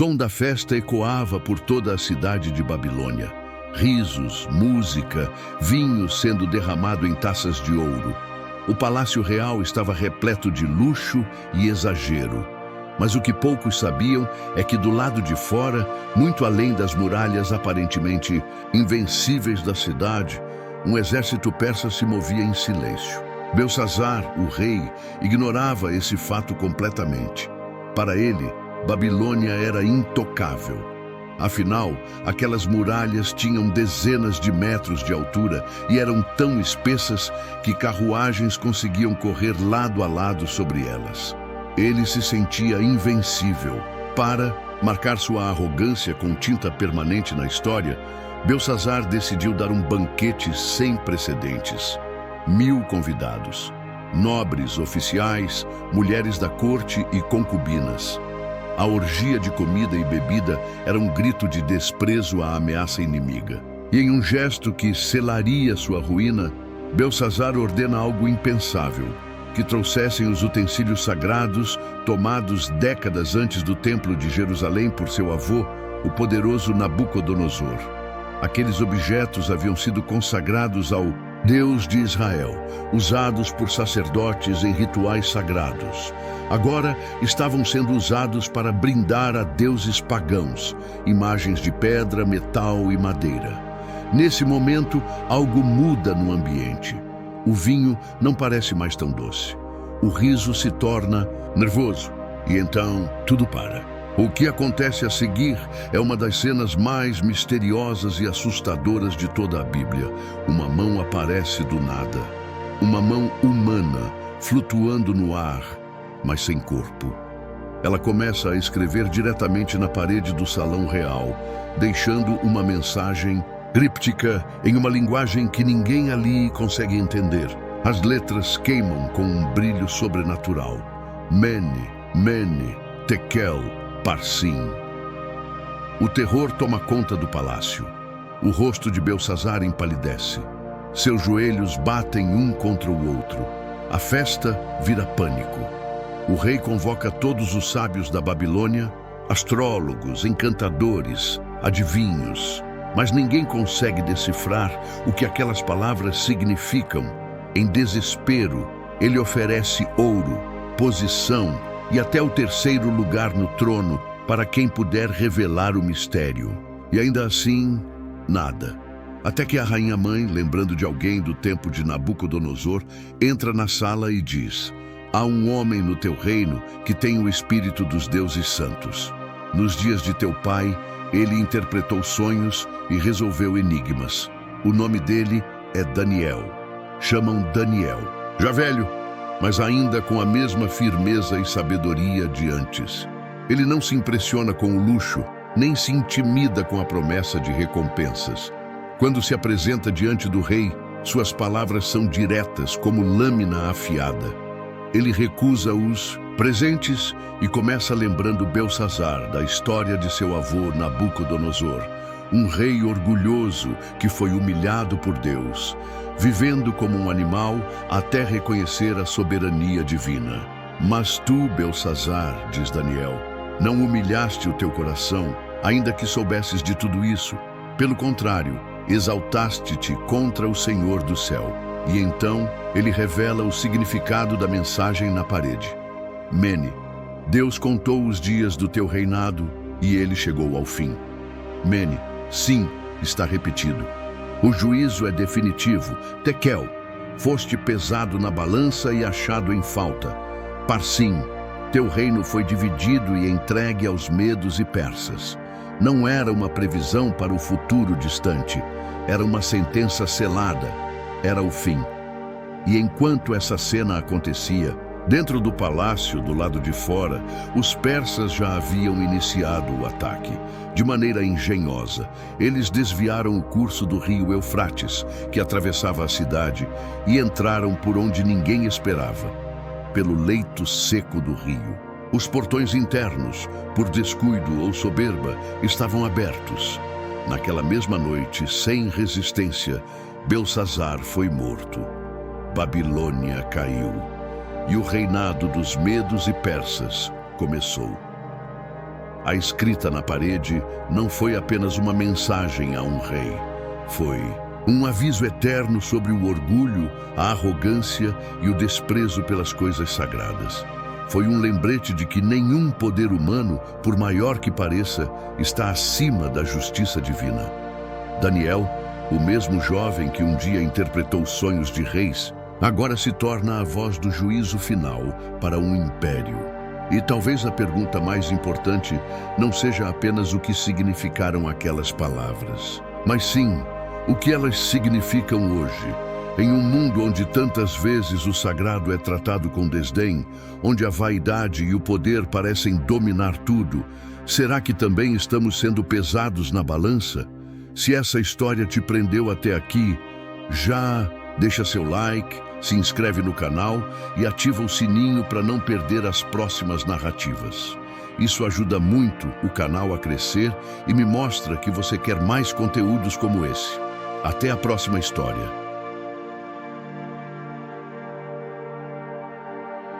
som da festa ecoava por toda a cidade de Babilônia. Risos, música, vinho sendo derramado em taças de ouro. O palácio real estava repleto de luxo e exagero. Mas o que poucos sabiam é que do lado de fora, muito além das muralhas aparentemente invencíveis da cidade, um exército persa se movia em silêncio. Belsazar, o rei, ignorava esse fato completamente. Para ele, Babilônia era intocável. Afinal, aquelas muralhas tinham dezenas de metros de altura e eram tão espessas que carruagens conseguiam correr lado a lado sobre elas. Ele se sentia invencível. Para marcar sua arrogância com tinta permanente na história, Belsazar decidiu dar um banquete sem precedentes. 1000 convidados, nobres, oficiais, mulheres da corte e concubinas. A orgia de comida e bebida era um grito de desprezo à ameaça inimiga. E em um gesto que selaria sua ruína, Belsazar ordena algo impensável: que trouxessem os utensílios sagrados tomados décadas antes do templo de Jerusalém por seu avô, o poderoso Nabucodonosor. Aqueles objetos haviam sido consagrados ao Deus de Israel, usados por sacerdotes em rituais sagrados. Agora estavam sendo usados para brindar a deuses pagãos, imagens de pedra, metal e madeira. Nesse momento, algo muda no ambiente. O vinho não parece mais tão doce. O riso se torna nervoso. E então, tudo para. O que acontece a seguir é uma das cenas mais misteriosas e assustadoras de toda a Bíblia. Uma mão aparece do nada. Uma mão humana, flutuando no ar, mas sem corpo. Ela começa a escrever diretamente na parede do salão real, deixando uma mensagem críptica em uma linguagem que ninguém ali consegue entender. As letras queimam com um brilho sobrenatural. Mene, Mene, Tekel, Parsim. O terror toma conta do palácio. O rosto de Belsazar empalidece. Seus joelhos batem um contra o outro. A festa vira pânico. O rei convoca todos os sábios da Babilônia, astrólogos, encantadores, adivinhos, mas ninguém consegue decifrar o que aquelas palavras significam. Em desespero, ele oferece ouro, posição e até o terceiro lugar no trono para quem puder revelar o mistério. E ainda assim, nada. Até que a rainha-mãe, lembrando de alguém do tempo de Nabucodonosor, entra na sala e diz: há um homem no teu reino que tem o espírito dos deuses santos. Nos dias de teu pai, ele interpretou sonhos e resolveu enigmas. O nome dele é Daniel. Chamam Daniel. Já velho, mas ainda com a mesma firmeza e sabedoria de antes. Ele não se impressiona com o luxo, nem se intimida com a promessa de recompensas. Quando se apresenta diante do rei, suas palavras são diretas como lâmina afiada. Ele recusa os presentes e começa lembrando Belsazar da história de seu avô Nabucodonosor, um rei orgulhoso que foi humilhado por Deus, vivendo como um animal até reconhecer a soberania divina. Mas tu, Belsazar, diz Daniel, não humilhaste o teu coração, ainda que soubesses de tudo isso. Pelo contrário, exaltaste-te contra o Senhor do céu. E então ele revela o significado da mensagem na parede. Mene, Deus contou os dias do teu reinado e ele chegou ao fim. Mene, sim, está repetido. O juízo é definitivo. Tekel, foste pesado na balança e achado em falta. Parsim, teu reino foi dividido e entregue aos medos e persas. Não era uma previsão para o futuro distante, era uma sentença selada, era o fim. E enquanto essa cena acontecia, dentro do palácio, do lado de fora, os persas já haviam iniciado o ataque. De maneira engenhosa, eles desviaram o curso do rio Eufrates, que atravessava a cidade, e entraram por onde ninguém esperava, pelo leito seco do rio. Os portões internos, por descuido ou soberba, estavam abertos. Naquela mesma noite, sem resistência, Belsazar foi morto. Babilônia caiu. E o reinado dos medos e persas começou. A escrita na parede não foi apenas uma mensagem a um rei. Foi um aviso eterno sobre o orgulho, a arrogância e o desprezo pelas coisas sagradas. Foi um lembrete de que nenhum poder humano, por maior que pareça, está acima da justiça divina. Daniel, o mesmo jovem que um dia interpretou sonhos de reis, agora se torna a voz do juízo final para um império. E talvez a pergunta mais importante não seja apenas o que significaram aquelas palavras, mas sim o que elas significam hoje. Em um mundo onde tantas vezes o sagrado é tratado com desdém, onde a vaidade e o poder parecem dominar tudo, será que também estamos sendo pesados na balança? Se essa história te prendeu até aqui, já deixa seu like, se inscreve no canal e ativa o sininho para não perder as próximas narrativas. Isso ajuda muito o canal a crescer e me mostra que você quer mais conteúdos como esse. Até a próxima história.